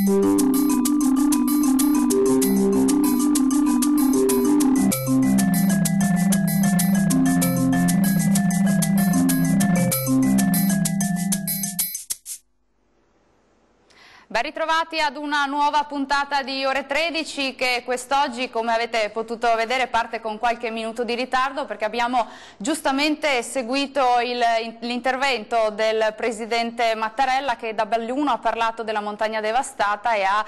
Ben ritrovati ad una nuova puntata di Ore 13 che quest'oggi, come avete potuto vedere, parte con qualche minuto di ritardo perché abbiamo giustamente seguito l'intervento del Presidente Mattarella, che da Belluno ha parlato della montagna devastata e ha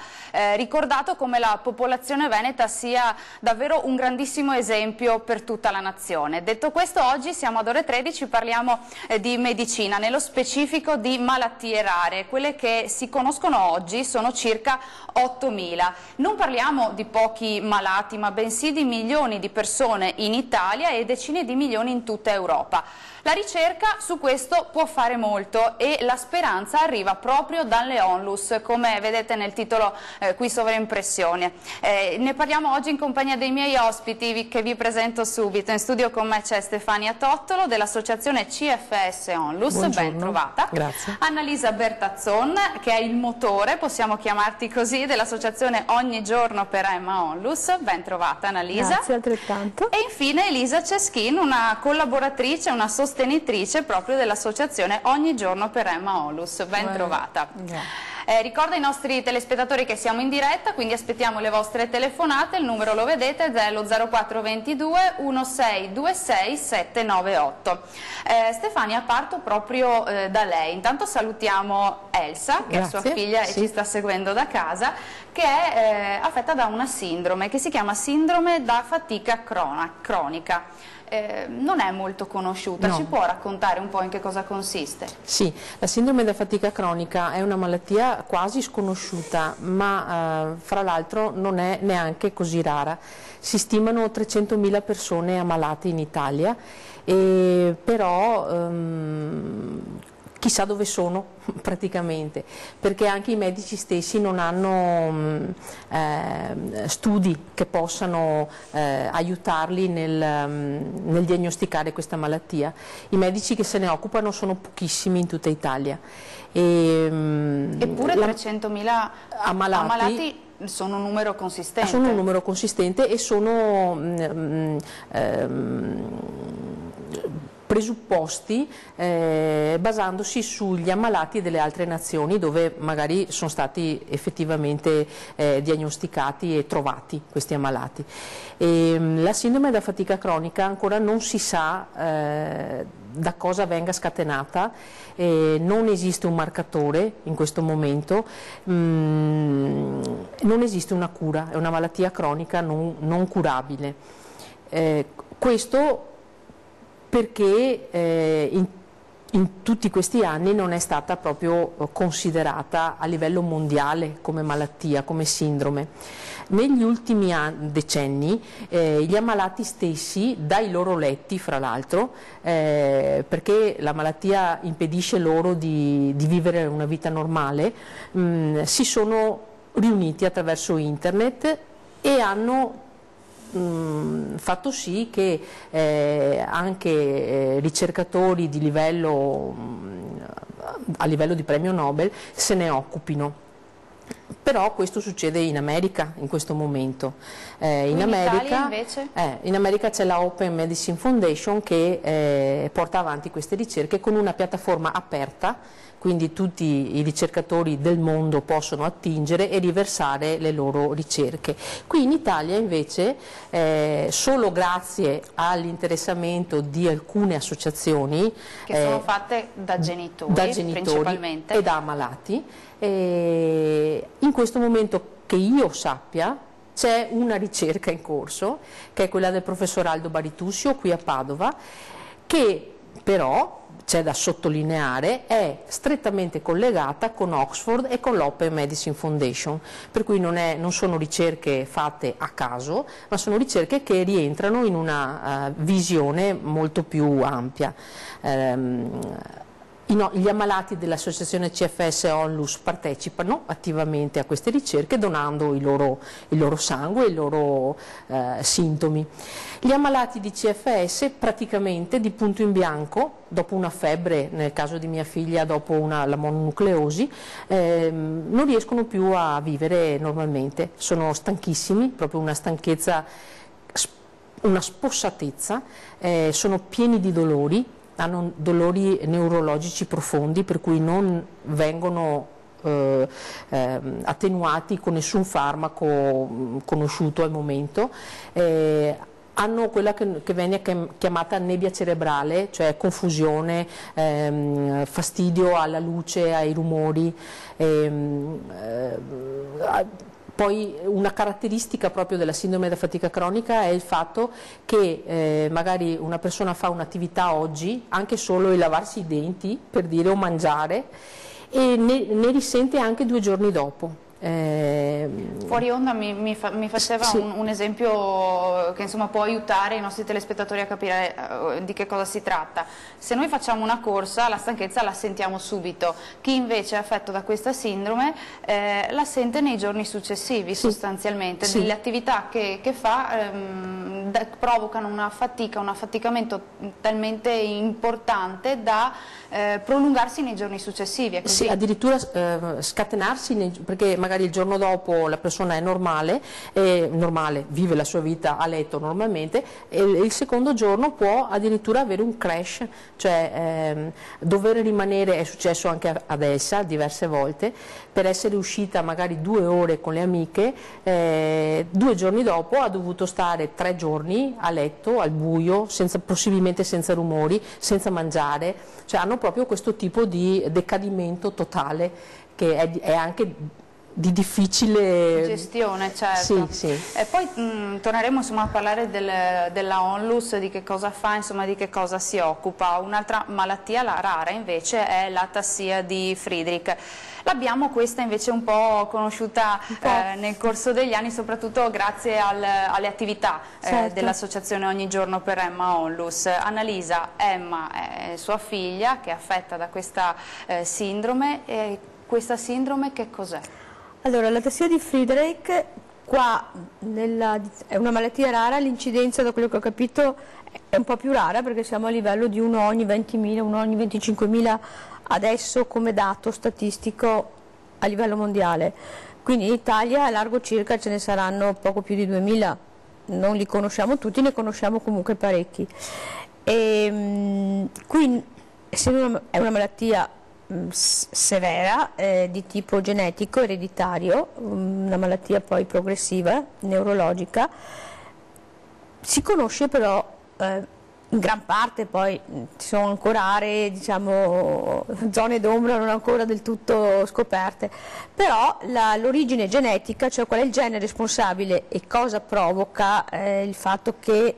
ricordato come la popolazione veneta sia davvero un grandissimo esempio per tutta la nazione. Detto questo, oggi siamo ad Ore 13, parliamo di medicina, nello specifico di malattie rare, quelle che si conoscono oggi sono circa 8.000. Non parliamo di pochi malati, ma bensì di milioni di persone in Italia e decine di milioni in tutta Europa. La ricerca su questo può fare molto e la speranza arriva proprio dalle ONLUS, come vedete nel titolo qui sovraimpressione. Ne parliamo oggi in compagnia dei miei ospiti che vi presento subito. In studio con me c'è Stefania Tottolo dell'associazione CFS ONLUS. Buongiorno. Ben trovata. Grazie. Annalisa Bertazzon, che è il motore, possiamo chiamarti così, dell'associazione Ogni Giorno per Emma ONLUS. Ben trovata Annalisa. Grazie altrettanto. E infine Elisa Ceschin, una collaboratrice, una sostenitrice proprio dell'associazione Ogni Giorno per Emma ONLUS. Ben trovata. Ricordo ai nostri telespettatori che siamo in diretta, quindi aspettiamo le vostre telefonate. Il numero lo vedete ed è lo 0422 1626 798. Stefania, parto proprio da lei. Intanto salutiamo Elsa, che Grazie. è sua figlia e ci sta seguendo da casa, che è affetta da una sindrome che si chiama sindrome da fatica cronica. Non è molto conosciuta, No. Ci può raccontare un po' in che cosa consiste? Sì, la sindrome da fatica cronica è una malattia quasi sconosciuta, ma fra l'altro non è neanche così rara. Si stimano 300.000 persone ammalate in Italia, però chissà dove sono praticamente, perché anche i medici stessi non hanno studi che possano aiutarli nel diagnosticare questa malattia. I medici che se ne occupano sono pochissimi in tutta Italia. Eppure 300.000 ammalati sono un numero consistente. Sono un numero consistente e sono presupposti basandosi sugli ammalati delle altre nazioni dove magari sono stati effettivamente diagnosticati e trovati questi ammalati. La sindrome da fatica cronica ancora non si sa da cosa venga scatenata, non esiste un marcatore in questo momento, non esiste una cura, è una malattia cronica non curabile. Questo perché in tutti questi anni non è stata proprio considerata a livello mondiale come malattia, come sindrome. Negli ultimi decenni gli ammalati stessi, dai loro letti fra l'altro, perché la malattia impedisce loro di vivere una vita normale, si sono riuniti attraverso internet e hanno fatto sì che anche ricercatori di livello, a livello di premio Nobel se ne occupino. Però questo succede in America in questo momento. In Italia invece? In America c'è la Open Medicine Foundation che porta avanti queste ricerche con una piattaforma aperta, quindi tutti i ricercatori del mondo possono attingere e riversare le loro ricerche. Qui in Italia invece, solo grazie all'interessamento di alcune associazioni che sono fatte da genitori principalmente e da ammalati, in questo momento che io sappia c'è una ricerca in corso, che è quella del professor Aldo Baritussio qui a Padova, che però c'è da sottolineare, è strettamente collegata con Oxford e con l'Open Medicine Foundation, per cui non sono ricerche fatte a caso, ma sono ricerche che rientrano in una visione molto più ampia. Gli ammalati dell'associazione CFS Onlus partecipano attivamente a queste ricerche donando il loro sangue e i loro sintomi. Gli ammalati di CFS praticamente di punto in bianco, dopo una febbre, nel caso di mia figlia dopo la mononucleosi, non riescono più a vivere normalmente, sono stanchissimi, proprio una stanchezza, una spossatezza, sono pieni di dolori, hanno dolori neurologici profondi per cui non vengono attenuati con nessun farmaco conosciuto al momento. Hanno quella che viene chiamata nebbia cerebrale, cioè confusione, fastidio alla luce, ai rumori. Poi una caratteristica proprio della sindrome da fatica cronica è il fatto che magari una persona fa un'attività oggi, anche solo il lavarsi i denti, per dire, o mangiare, e ne risente anche 2 giorni dopo. Fuori onda mi faceva sì. un esempio che insomma può aiutare i nostri telespettatori a capire di che cosa si tratta. Se noi facciamo una corsa, la stanchezza la sentiamo subito, chi invece è affetto da questa sindrome la sente nei giorni successivi, sì, sostanzialmente, sì. Le attività che fa provocano una fatica, un affaticamento talmente importante da prolungarsi nei giorni successivi. È così? Sì, addirittura scatenarsi, perché magari il giorno dopo la persona è normale, vive la sua vita a letto normalmente, e il secondo giorno può addirittura avere un crash, cioè dover rimanere, è successo anche ad Elsa diverse volte, per essere uscita magari 2 ore con le amiche, 2 giorni dopo ha dovuto stare 3 giorni a letto, al buio, possibilmente senza rumori, senza mangiare, cioè hanno proprio questo tipo di decadimento totale che è anche di difficile gestione, certo. Sì, sì. E poi torneremo insomma a parlare della Onlus, di che cosa fa, insomma di che cosa si occupa. Un'altra malattia, la rara invece, è l'atassia di Friedreich. L'abbiamo questa invece un po' conosciuta nel corso degli anni, soprattutto grazie alle attività certo. dell'associazione Ogni Giorno per Emma Onlus. Annalisa, Emma è sua figlia che è affetta da questa sindrome, e questa sindrome che cos'è? Allora, l'atassia di Friedreich qua è una malattia rara, l'incidenza da quello che ho capito è un po' più rara perché siamo a livello di 1 ogni 20.000, 1 ogni 25.000 adesso come dato statistico a livello mondiale. Quindi in Italia a largo circa ce ne saranno poco più di 2.000, non li conosciamo tutti, ne conosciamo comunque parecchi. Quindi essendo è una malattia severa di tipo genetico, ereditario, una malattia poi progressiva, neurologica, si conosce però in gran parte, poi ci sono ancora aree, diciamo, zone d'ombra non ancora del tutto scoperte, però l'origine genetica, cioè qual è il gene responsabile e cosa provoca il fatto che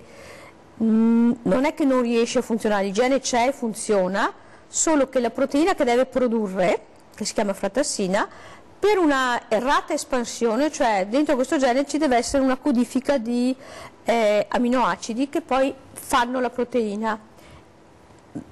non è che non riesce a funzionare, il gene c'è e funziona, solo che la proteina che deve produrre, che si chiama frattassina, per una errata espansione, cioè dentro questo gene ci deve essere una codifica di aminoacidi che poi fanno la proteina,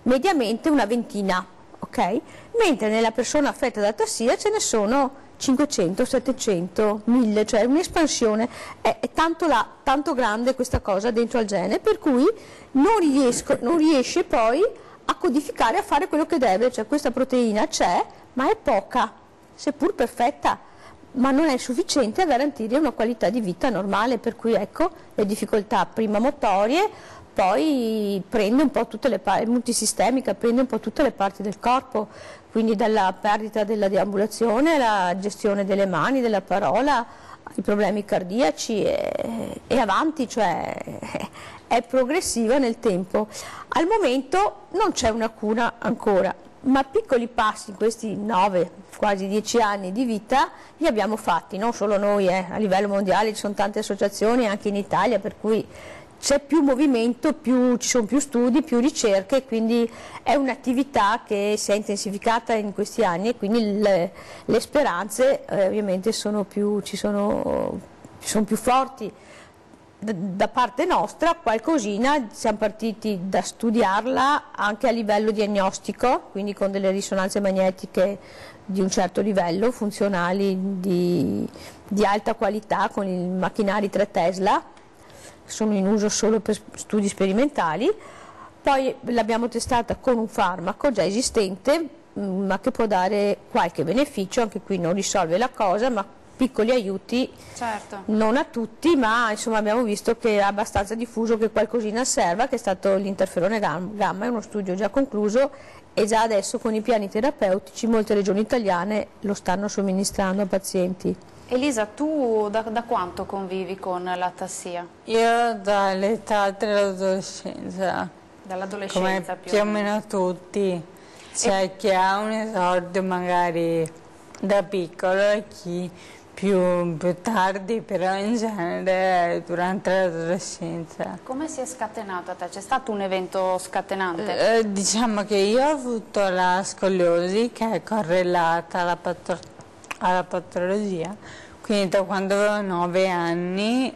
mediamente una ventina, ok? Mentre nella persona affetta da atassia ce ne sono 500, 700, 1000, cioè un'espansione, è tanto grande questa cosa dentro al gene, per cui non riesce poi a codificare, a fare quello che deve, cioè questa proteina c'è ma è poca, seppur perfetta, ma non è sufficiente a garantire una qualità di vita normale, per cui ecco le difficoltà prima motorie, poi prende un po' tutte le parti, multisistemica, prende un po' tutte le parti del corpo, quindi dalla perdita della deambulazione alla gestione delle mani, della parola, ai problemi cardiaci e avanti, cioè è progressiva nel tempo. Al momento non c'è una cura ancora, ma piccoli passi in questi 9, quasi 10 anni di vita li abbiamo fatti, non solo noi, a livello mondiale ci sono tante associazioni anche in Italia, per cui c'è più movimento, ci sono più studi, più ricerche, quindi è un'attività che si è intensificata in questi anni e quindi le speranze ovviamente sono più forti. da parte nostra qualcosina siamo partiti da studiarla anche a livello diagnostico, quindi con delle risonanze magnetiche di un certo livello, funzionali di alta qualità, con i macchinari 3 Tesla, che sono in uso solo per studi sperimentali. Poi l'abbiamo testata con un farmaco già esistente, ma che può dare qualche beneficio, anche qui non risolve la cosa, ma piccoli aiuti, certo, non a tutti, ma insomma abbiamo visto che è abbastanza diffuso, che qualcosina serva, che è stato l'interferone gamma, è uno studio già concluso e già adesso con i piani terapeutici molte regioni italiane lo stanno somministrando a pazienti. Elisa, tu da quanto convivi con l'atassia? Io dall'età dell'adolescenza, Dall'adolescenza più o meno tutti, c'è chi ha un esordio magari da piccolo e chi più tardi, però in genere durante l'adolescenza. Come si è scatenato a te? C'è stato un evento scatenante? Diciamo che io ho avuto la scoliosi che è correlata alla patologia, quindi da quando avevo 9 anni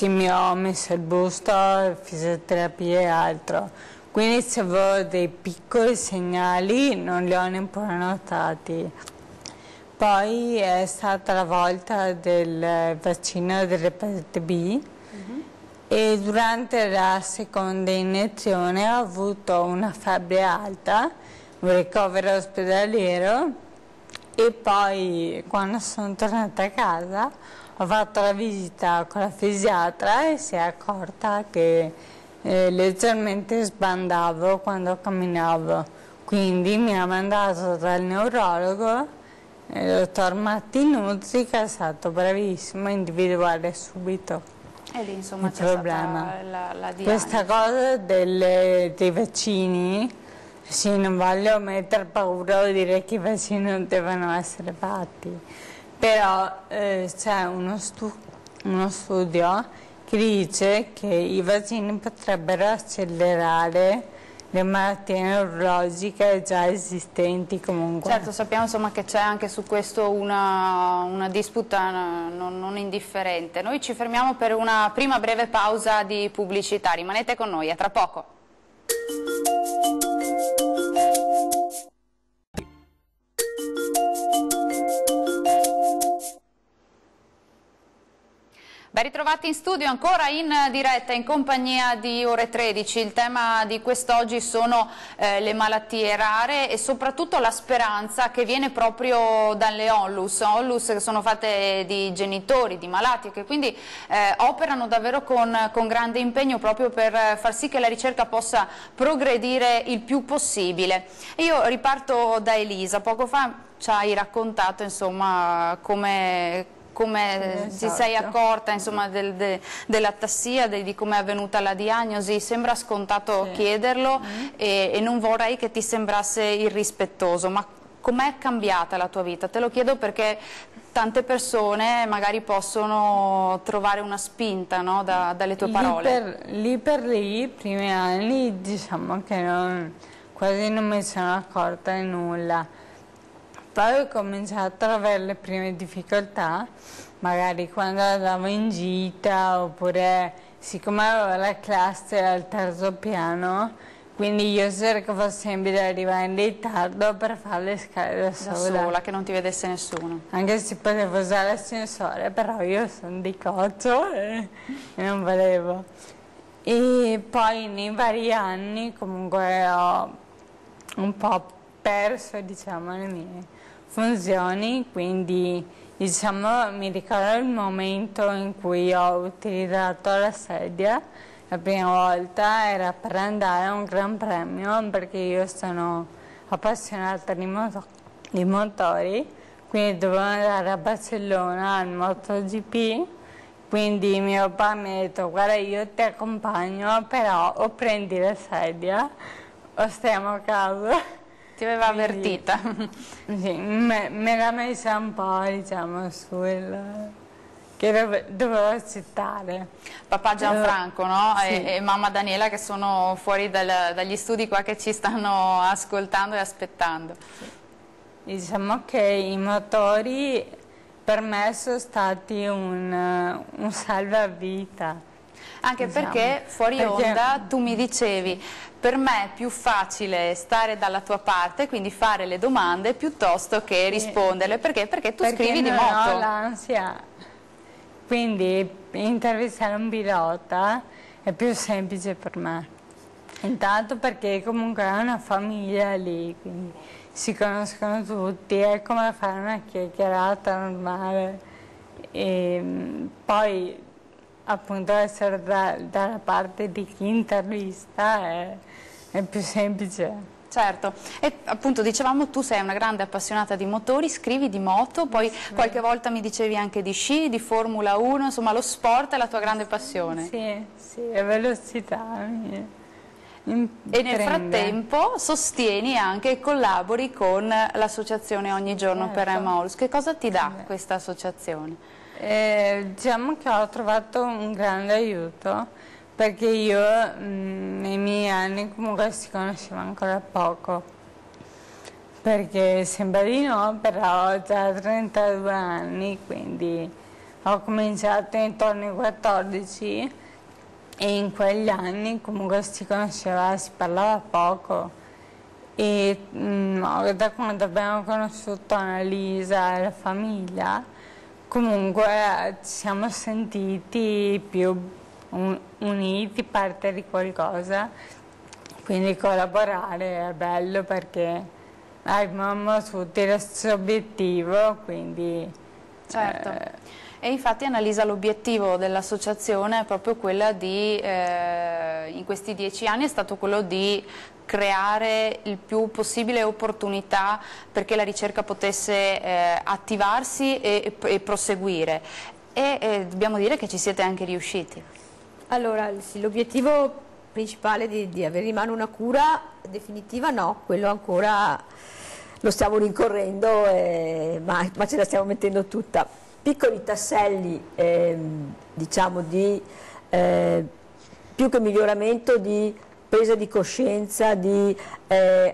mi ho messo il busto, fisioterapia e altro, quindi se avevo dei piccoli segnali non li ho neppure notati. Poi è stata la volta del vaccino dell'epatite B e durante la seconda iniezione ho avuto una febbre alta, un ricovero ospedaliero e poi quando sono tornata a casa ho fatto la visita con la fisiatra e si è accorta che leggermente sbandavo quando camminavo, quindi mi ha mandato dal neurologo il dottor Mattinuzzi, che è stato bravissimo a individuare subito E lì insomma il c'è problema. stata la diagnosi. Questa cosa dei vaccini, sì, non voglio mettere paura o dire che i vaccini non devono essere fatti, però c'è uno studio che dice che i vaccini potrebbero accelerare le malattie neurologiche già esistenti comunque. Certo, sappiamo insomma che c'è anche su questo una disputa non indifferente. Noi ci fermiamo per una prima breve pausa di pubblicità, rimanete con noi, a tra poco. Ben ritrovati in studio, ancora in diretta in compagnia di Ore 13. Il tema di quest'oggi sono le malattie rare e soprattutto la speranza che viene proprio dalle ONLUS che sono fatte di genitori, di malati, che quindi operano davvero con grande impegno proprio per far sì che la ricerca possa progredire il più possibile. Io riparto da Elisa, poco fa ci hai raccontato insomma come ti sei accorta insomma dell'atassia, di come è avvenuta la diagnosi. Sembra scontato chiederlo e non vorrei che ti sembrasse irrispettoso, ma com'è cambiata la tua vita? Te lo chiedo perché tante persone magari possono trovare una spinta, no, dalle tue parole. Lì per lì, i primi anni, diciamo che quasi non mi sono accorta di nulla. Poi ho cominciato ad avere le prime difficoltà, magari quando andavo in gita, oppure siccome avevo la classe al terzo piano, quindi io cercavo sempre di arrivare in ritardo per fare le scale da sola. Che non ti vedesse nessuno. Anche se potevo usare l'ascensore, però io sono di coccio e non volevo. E poi nei vari anni comunque ho un po' perso, diciamo, le mie funzioni, quindi diciamo mi ricordo il momento in cui ho utilizzato la sedia la prima volta, era per andare a un gran premio, perché io sono appassionata di motori, quindi dovevo andare a Barcellona al MotoGP, quindi mio papà mi ha detto: guarda, io ti accompagno, però o prendi la sedia o stiamo a casa. Ti aveva avvertita? Sì, me l'ha messa un po', diciamo, che dovevo accettare. Papà Gianfranco, no? Sì. E mamma Daniela, che sono fuori dagli studi qua, che ci stanno ascoltando e aspettando. Sì. Diciamo che i motori per me sono stati un salvavita. Anche diciamo. perché fuori onda tu mi dicevi, per me è più facile stare dalla tua parte, quindi fare le domande piuttosto che risponderle, perché tu scrivi di moto. Perché ho l'ansia, quindi intervistare un pilota è più semplice per me. Intanto perché comunque è una famiglia lì, quindi si conoscono tutti, è come fare una chiacchierata normale. E poi appunto essere dalla parte di chi intervista è più semplice. Certo, e appunto dicevamo tu sei una grande appassionata di motori, scrivi di moto, poi qualche volta mi dicevi anche di sci, di Formula 1, insomma lo sport è la tua grande passione. Sì, è velocità. E nel frattempo sostieni anche e collabori con l'associazione Ogni Giorno per Emaus. Che cosa ti dà questa associazione? Diciamo che ho trovato un grande aiuto, perché io nei miei anni comunque si conosceva ancora poco, perché sembra di no, però ho già 32 anni, quindi ho cominciato intorno ai 14 e in quegli anni comunque si conosceva, si parlava poco. E da quando abbiamo conosciuto Annalisa e la famiglia, comunque ci siamo sentiti più uniti, parte di qualcosa, quindi collaborare è bello perché abbiamo tutti lo stesso obiettivo, quindi certo. E infatti Annalisa, l'obiettivo dell'associazione è proprio quella di, in questi 10 anni è stato quello di creare il più possibile opportunità perché la ricerca potesse attivarsi e proseguire, e dobbiamo dire che ci siete anche riusciti. Allora, sì, l'obiettivo principale di avere in mano una cura definitiva no, quello ancora lo stiamo rincorrendo, ma ce la stiamo mettendo tutta. Piccoli tasselli, diciamo, di più che miglioramento, di presa di coscienza, di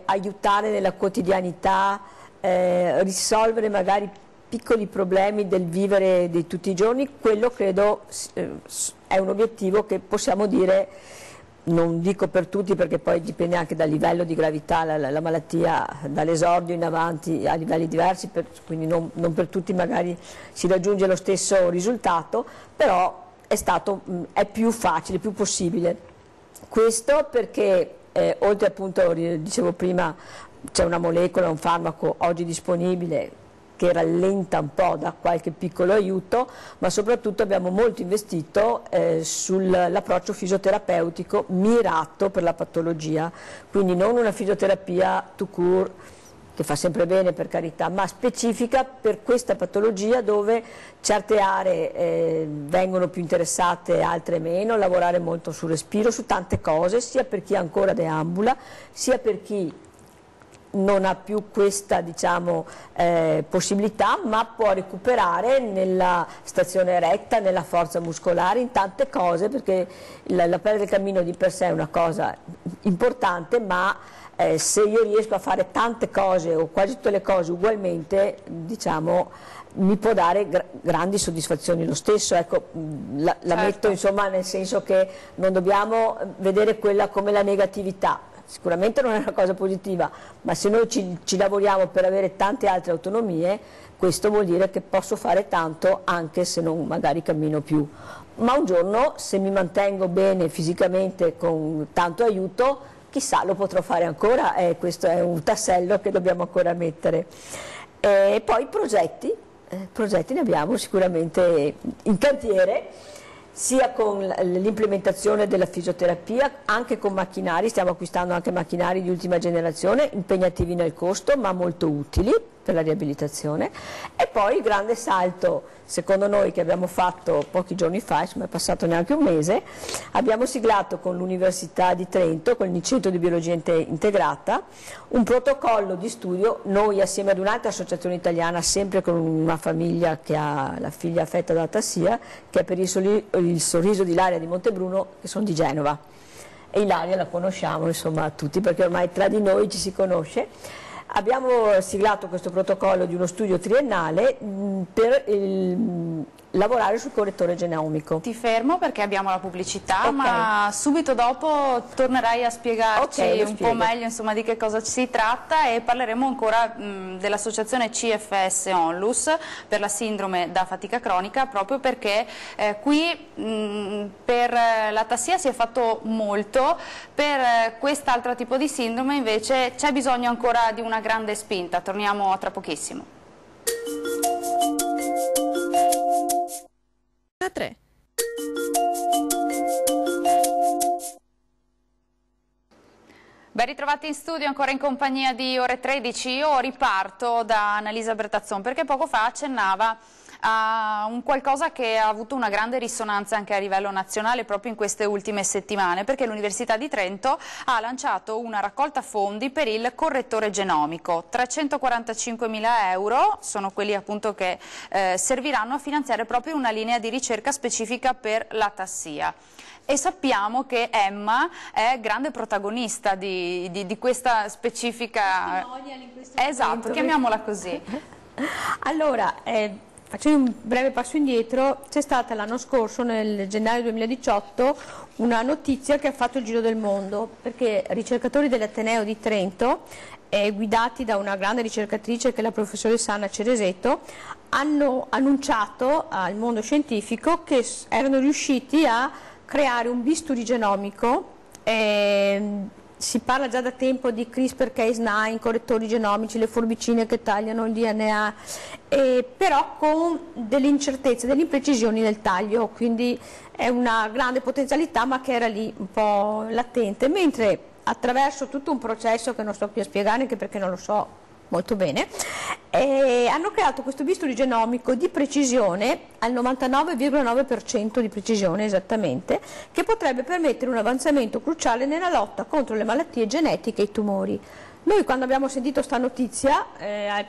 aiutare nella quotidianità, risolvere magari piccoli problemi del vivere di tutti i giorni. Quello credo è un obiettivo che possiamo dire, non dico per tutti perché poi dipende anche dal livello di gravità, la malattia dall'esordio in avanti a livelli diversi, quindi non per tutti magari si raggiunge lo stesso risultato, però è più facile, più possibile. Questo perché oltre, appunto, dicevo prima, c'è una molecola, un farmaco oggi disponibile che rallenta un po', dà qualche piccolo aiuto, ma soprattutto abbiamo molto investito sull'approccio fisioterapeutico mirato per la patologia, quindi non una fisioterapia tout court, che fa sempre bene per carità, ma specifica per questa patologia dove certe aree vengono più interessate, altre meno, lavorare molto sul respiro, su tante cose, sia per chi ancora deambula, sia per chi non ha più questa, diciamo, possibilità, ma può recuperare nella stazione eretta, nella forza muscolare, in tante cose, perché la pelle del cammino di per sé è una cosa importante, ma se io riesco a fare tante cose o quasi tutte le cose ugualmente, diciamo, mi può dare grandi soddisfazioni lo stesso. Ecco, la metto, insomma, nel senso che non dobbiamo vedere quella come la negatività. Sicuramente non è una cosa positiva, ma se noi ci lavoriamo per avere tante altre autonomie, questo vuol dire che posso fare tanto anche se non magari cammino più. Ma un giorno, se mi mantengo bene fisicamente con tanto aiuto, chissà, lo potrò fare ancora, questo è un tassello che dobbiamo ancora mettere. E poi progetti ne abbiamo sicuramente in cantiere, sia con l'implementazione della fisioterapia, anche con macchinari, stiamo acquistando anche macchinari di ultima generazione, impegnativi nel costo ma molto utili per la riabilitazione. E poi il grande salto, secondo noi, che abbiamo fatto pochi giorni fa, insomma è passato neanche un mese, abbiamo siglato con l'Università di Trento, con il Centro di Biologia Integrata, un protocollo di studio, noi assieme ad un'altra associazione italiana, sempre con una famiglia che ha la figlia affetta da atassia, che è per il sorriso di Ilaria di Montebruno, che sono di Genova. E Ilaria la conosciamo, insomma, tutti, perché ormai tra di noi ci si conosce. abbiamo siglato questo protocollo di uno studio triennale per lavorare sul correttore genomico. Ti fermo perché abbiamo la pubblicità, Okay. ma subito dopo tornerai a spiegarci Ok, un po' meglio, insomma, di che cosa si tratta, e parleremo ancora dell'associazione CFS Onlus per la sindrome da fatica cronica, proprio perché qui per l'atassia si è fatto molto, per quest'altro tipo di sindrome invece c'è bisogno ancora di una grande spinta. Torniamo tra pochissimo. 3. Ben ritrovati in studio, ancora in compagnia di Ore 13. Io riparto da Annalisa Bertazzon perché poco fa accennava a un qualcosa che ha avuto una grande risonanza anche a livello nazionale proprio in queste ultime settimane, perché l'Università di Trento ha lanciato una raccolta fondi per il correttore genomico. 345.000 euro sono quelli appunto che serviranno a finanziare proprio una linea di ricerca specifica per l'atassia. E sappiamo che Emma è grande protagonista di questa specifica... Esatto, chiamiamola così. Allora, facendo un breve passo indietro, c'è stata l'anno scorso, nel gennaio 2018, una notizia che ha fatto il giro del mondo, perché ricercatori dell'Ateneo di Trento, guidati da una grande ricercatrice che è la professoressa Anna Ceresetto, hanno annunciato al mondo scientifico che erano riusciti a creare un bisturi genomico. Si parla già da tempo di CRISPR-Cas9, correttori genomici, le forbicine che tagliano il DNA, però con delle incertezze, delle imprecisioni nel taglio, quindi è una grande potenzialità ma che era lì un po' latente, mentre attraverso tutto un processo che non sto qui a spiegare anche perché non lo so molto bene, hanno creato questo bisturi genomico di precisione al 99,9% di precisione esattamente, che potrebbe permettere un avanzamento cruciale nella lotta contro le malattie genetiche e i tumori. Noi quando abbiamo sentito sta notizia,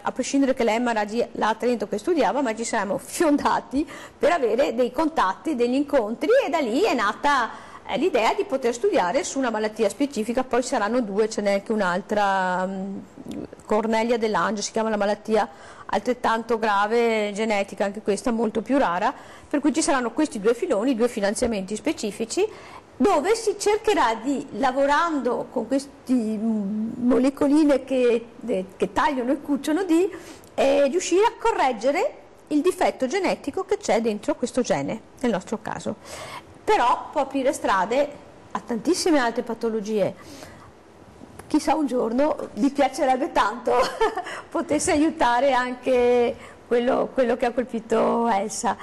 a prescindere che l'Emma era là a Trento che studiava, ma ci siamo fiondati per avere dei contatti, degli incontri, e da lì è nata l'idea di poter studiare su una malattia specifica. Poi saranno due, ce n'è anche un'altra, Cornelia de Lange si chiama la malattia, altrettanto grave, genetica, anche questa molto più rara, per cui ci saranno questi due filoni, due finanziamenti specifici, dove si cercherà di, lavorando con queste molecoline che tagliano e cuciono, di riuscire a correggere il difetto genetico che c'è dentro questo gene, nel nostro caso. Però può aprire strade a tantissime altre patologie. Chissà, un giorno mi piacerebbe tanto potesse aiutare anche quello che ha colpito Elsa.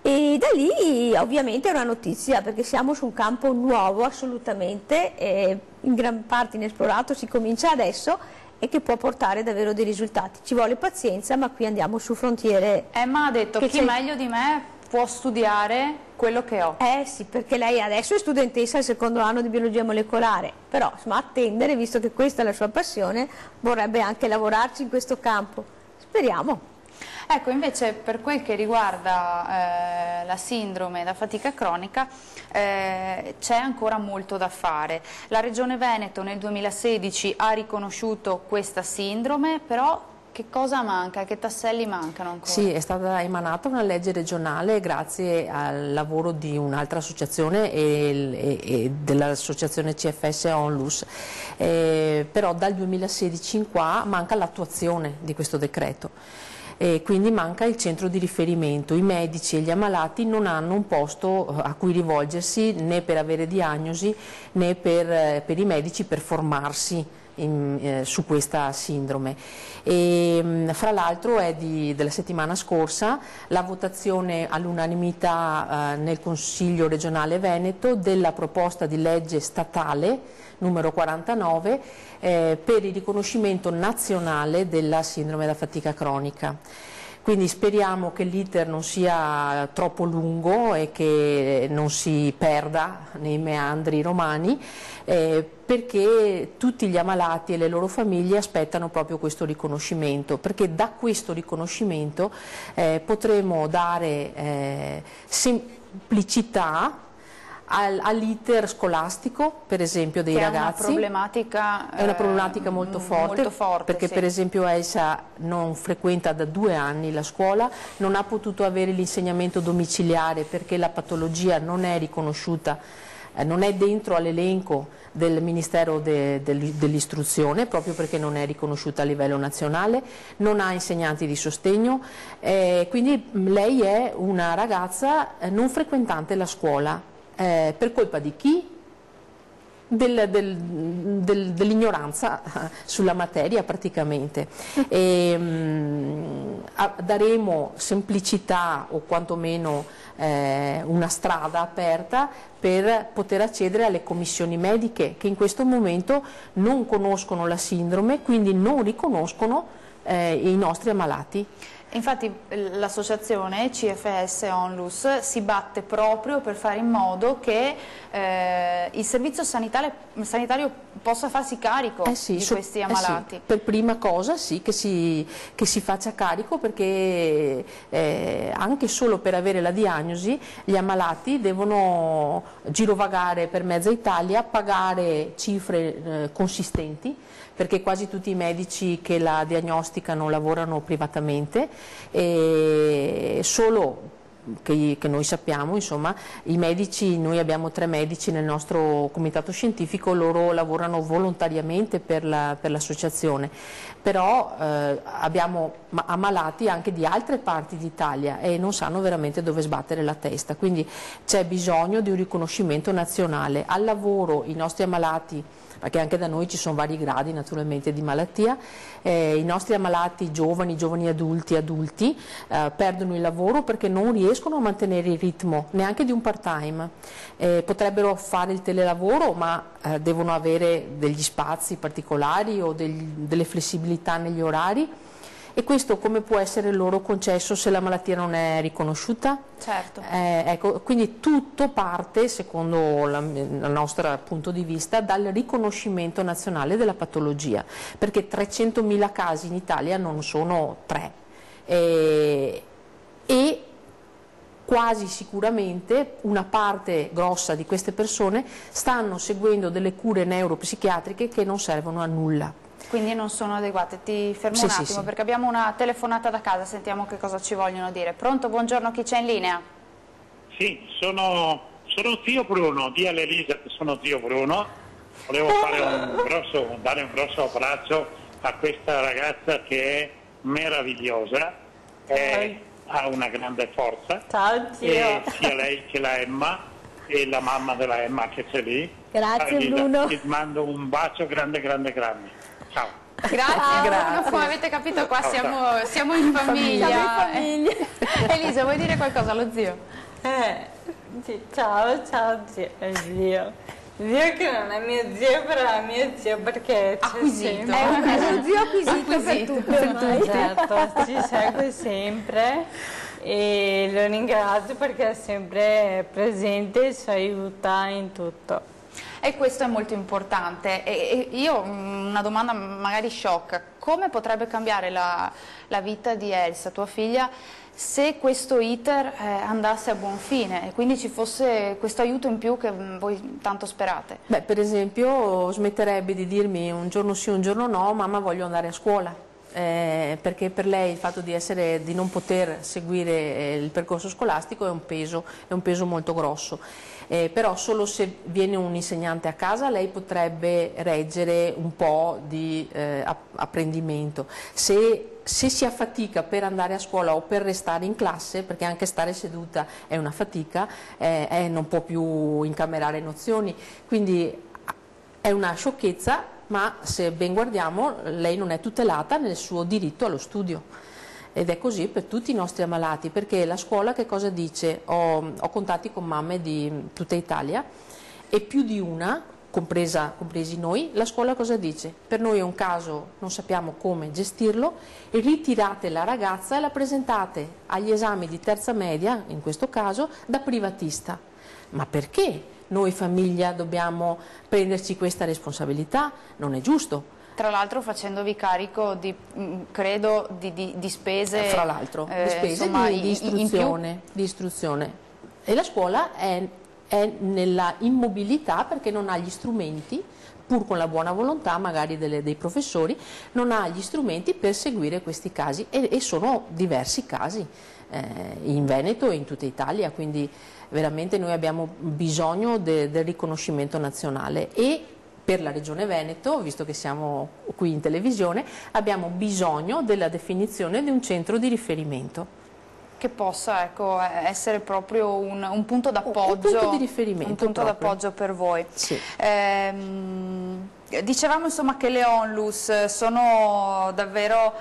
E da lì ovviamente è una notizia, perché siamo su un campo nuovo assolutamente, in gran parte inesplorato, si comincia adesso, e che può portare davvero dei risultati. Ci vuole pazienza, ma qui andiamo su frontiere. Emma ha detto chi meglio di me può studiare quello che ho. Sì, perché lei adesso è studentessa al secondo anno di biologia molecolare, però insomma, attendere, visto che questa è la sua passione, vorrebbe anche lavorarci in questo campo. Speriamo. Ecco, invece per quel che riguarda la sindrome da fatica cronica c'è ancora molto da fare. La Regione Veneto nel 2016 ha riconosciuto questa sindrome, però che cosa manca? Che tasselli mancano ancora? Sì, è stata emanata una legge regionale grazie al lavoro di un'altra associazione e dell'associazione CFS Onlus, però dal 2016 in qua manca l'attuazione di questo decreto. E quindi manca il centro di riferimento. I medici e gli ammalati non hanno un posto a cui rivolgersi, né per avere diagnosi né per i medici per formarsi su questa sindrome. Fra l'altro è della settimana scorsa la votazione all'unanimità nel Consiglio regionale Veneto della proposta di legge statale numero 49 per il riconoscimento nazionale della sindrome da fatica cronica. Quindi speriamo che l'iter non sia troppo lungo e che non si perda nei meandri romani, perché tutti gli ammalati e le loro famiglie aspettano proprio questo riconoscimento, perché da questo riconoscimento potremo dare semplicità all'iter scolastico, per esempio, dei ragazzi. È una problematica molto forte, perché sì. Per esempio Elsa non frequenta da 2 anni la scuola, non ha potuto avere l'insegnamento domiciliare perché la patologia non è riconosciuta, non è dentro all'elenco del Ministero dell'Istruzione, proprio perché non è riconosciuta a livello nazionale, non ha insegnanti di sostegno, quindi lei è una ragazza non frequentante la scuola. Per colpa di chi? Dell'ignoranza sulla materia praticamente. Daremo semplicità o quantomeno una strada aperta per poter accedere alle commissioni mediche che in questo momento non conoscono la sindrome, quindi non riconoscono i nostri ammalati. Infatti l'associazione CFS Onlus si batte proprio per fare in modo che il servizio sanitario possa farsi carico di questi ammalati. Sì. Per prima cosa sì, che si faccia carico, perché anche solo per avere la diagnosi gli ammalati devono girovagare per mezza Italia, pagare cifre consistenti, perché quasi tutti i medici che la diagnosticano lavorano privatamente, e solo che noi sappiamo, insomma, i medici, noi abbiamo 3 medici nel nostro comitato scientifico, loro lavorano volontariamente per l'associazione, però abbiamo ammalati anche di altre parti d'Italia e non sanno veramente dove sbattere la testa, quindi c'è bisogno di un riconoscimento nazionale. Al lavoro i nostri ammalati, perché anche da noi ci sono vari gradi naturalmente di malattia, i nostri ammalati giovani adulti perdono il lavoro perché non riescono a mantenere il ritmo neanche di un part-time, potrebbero fare il telelavoro ma devono avere degli spazi particolari o delle flessibilità negli orari. E questo come può essere loro concesso se la malattia non è riconosciuta? Certo. Ecco, quindi tutto parte, secondo il nostro punto di vista, dal riconoscimento nazionale della patologia, perché 300.000 casi in Italia non sono 3 e quasi sicuramente una parte grossa di queste persone stanno seguendo delle cure neuropsichiatriche che non servono a nulla. Quindi non sono adeguate. Ti fermo un attimo sì. perché abbiamo una telefonata da casa, sentiamo che cosa ci vogliono dire. Pronto, buongiorno, chi c'è in linea? Sì, sono zio Bruno, di Elisa che sono zio Bruno. Volevo dare un grosso abbraccio a questa ragazza che è meravigliosa, ha una grande forza. Ciao zio. Sia lei che la Emma e la mamma della Emma che c'è lì. Grazie Bruno. Ti mando un bacio grande. Ciao. Grazie. Come avete capito qua siamo in famiglia. Elisa, vuoi dire qualcosa allo zio? Sì, ciao zio. Zio che non è mio zio, però è mio zio perché acquisito. È uno zio acquisito per tutti. Certo, ci segue sempre e lo ringrazio perché è sempre presente e ci aiuta in tutto. E questo è molto importante. E io una domanda magari sciocca: come potrebbe cambiare la vita di Elsa, tua figlia, se questo iter andasse a buon fine e quindi ci fosse questo aiuto in più che voi tanto sperate? Beh, per esempio smetterebbe di dirmi un giorno sì, un giorno no, mamma voglio andare a scuola. Perché per lei il fatto di non poter seguire il percorso scolastico è un peso molto grosso. Però solo se viene un insegnante a casa lei potrebbe reggere un po' di apprendimento. Se si affatica per andare a scuola o per restare in classe, perché anche stare seduta è una fatica, non può più incamerare nozioni, quindi è una sciocchezza, ma se ben guardiamo lei non è tutelata nel suo diritto allo studio. Ed è così per tutti i nostri ammalati, perché la scuola che cosa dice? Ho contatti con mamme di tutta Italia e più di una, compresi noi, la scuola cosa dice? Per noi è un caso, non sappiamo come gestirlo, e ritirate la ragazza e la presentate agli esami di terza media, in questo caso, da privatista. Ma perché noi famiglia dobbiamo prenderci questa responsabilità? Non è giusto. Tra l'altro facendovi carico credo di spese, fra l'altro, di spese insomma, di istruzione. E la scuola è è nella immobilità perché non ha gli strumenti, pur con la buona volontà magari dei professori, non ha gli strumenti per seguire questi casi e sono diversi casi in Veneto e in tutta Italia, quindi veramente noi abbiamo bisogno del riconoscimento nazionale e per la Regione Veneto, visto che siamo qui in televisione, abbiamo bisogno della definizione di un centro di riferimento. Che possa, ecco, essere proprio un punto d'appoggio. Un punto di riferimento. Un punto d'appoggio per voi. Sì. Dicevamo insomma che le ONLUS sono davvero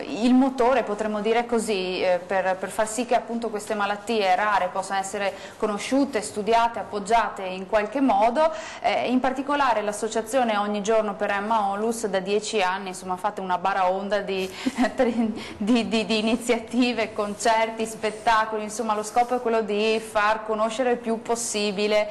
il motore, potremmo dire così, per far sì che appunto queste malattie rare possano essere conosciute, studiate, appoggiate in qualche modo. In particolare l'associazione Ogni Giorno per Emma ONLUS da 10 anni insomma fate una baraonda di iniziative, concerti, spettacoli, insomma lo scopo è quello di far conoscere il più possibile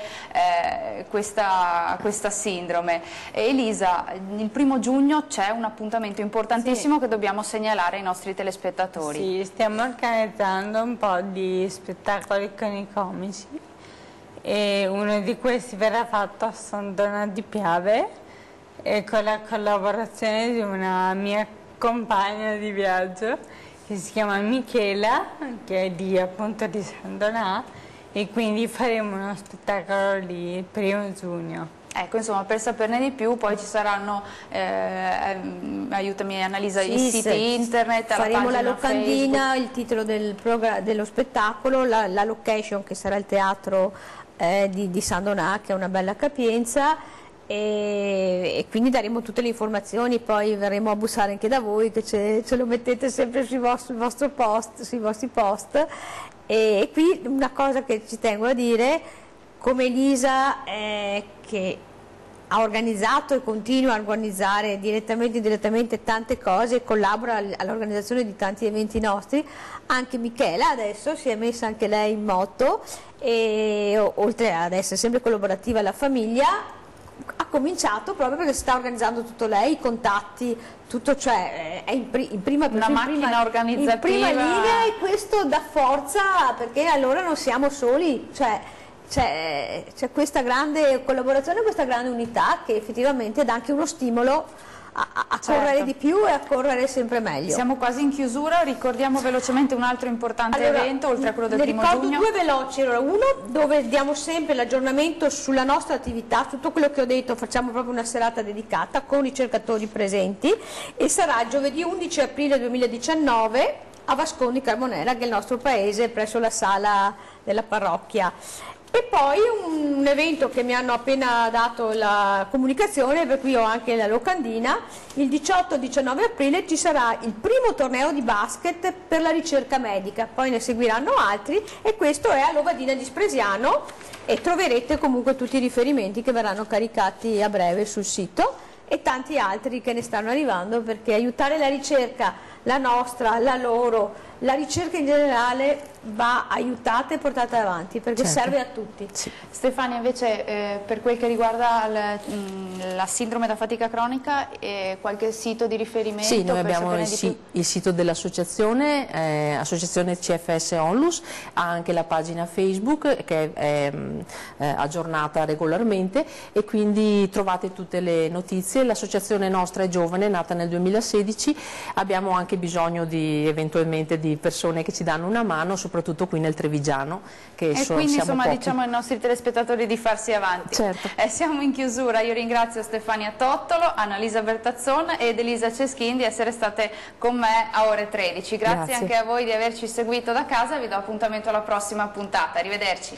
questa sindrome. Elisa, il 1° giugno c'è un appuntamento importantissimo che dobbiamo segnalare ai nostri telespettatori. Sì, stiamo organizzando un po' di spettacoli con i comici e uno di questi verrà fatto a San Donà di Piave e con la collaborazione di una mia compagna di viaggio che si chiama Michela, che è appunto di San Donà, e quindi faremo uno spettacolo lì il 1° giugno. Ecco, insomma, per saperne di più poi ci saranno, aiutami Annalisa, i siti internet, faremo la pagina locandina, Facebook. il titolo dello spettacolo, la location che sarà il teatro di San Donà, che è una bella capienza, e quindi daremo tutte le informazioni, poi verremo a bussare anche da voi, che ce lo mettete sempre sui vostri post. E qui una cosa che ci tengo a dire, come Elisa che ha organizzato e continua a organizzare direttamente e indirettamente tante cose, collabora all'organizzazione di tanti eventi nostri, anche Michela adesso si è messa anche lei in moto e oltre ad essere sempre collaborativa alla famiglia ha cominciato proprio perché si sta organizzando tutto lei, i contatti, tutto, cioè è in prima linea, e questo dà forza perché allora non siamo soli, c'è questa grande collaborazione, questa grande unità che effettivamente dà anche uno stimolo a correre di più e a correre sempre meglio. Siamo quasi in chiusura, ricordiamo velocemente un altro importante evento oltre a quello del 1° giugno. Ricordo due veloci, uno dove diamo sempre l'aggiornamento sulla nostra attività, tutto quello che ho detto, facciamo proprio una serata dedicata con i ricercatori presenti e sarà giovedì 11 aprile 2019 a Vascondi Carbonera, che è il nostro paese, presso la sala della parrocchia. E poi un evento che mi hanno appena dato la comunicazione, per cui ho anche la locandina, il 18-19 aprile ci sarà il primo torneo di basket per la ricerca medica, poi ne seguiranno altri e questo è a Lovadina di Spresiano e troverete comunque tutti i riferimenti che verranno caricati a breve sul sito e tanti altri che ne stanno arrivando, perché aiutare la ricerca, la nostra, la loro, la ricerca in generale va aiutata e portata avanti perché serve a tutti. Sì. Stefania, invece per quel che riguarda la sindrome da fatica cronica, qualche sito di riferimento? Sì, noi abbiamo il sito dell'associazione, associazione CFS Onlus, ha anche la pagina Facebook che è aggiornata regolarmente e quindi trovate tutte le notizie. L'associazione nostra è giovane, è nata nel 2016, abbiamo anche bisogno eventualmente di persone che ci danno una mano, soprattutto qui nel Trevigiano, che quindi insomma pochi. diciamo ai nostri telespettatori di farsi avanti. Certo. Siamo in chiusura, io ringrazio Stefania Tottolo, Annalisa Bertazzon ed Elisa Ceschin di essere state con me a ore 13. Grazie anche a voi di averci seguito da casa, vi do appuntamento alla prossima puntata, arrivederci.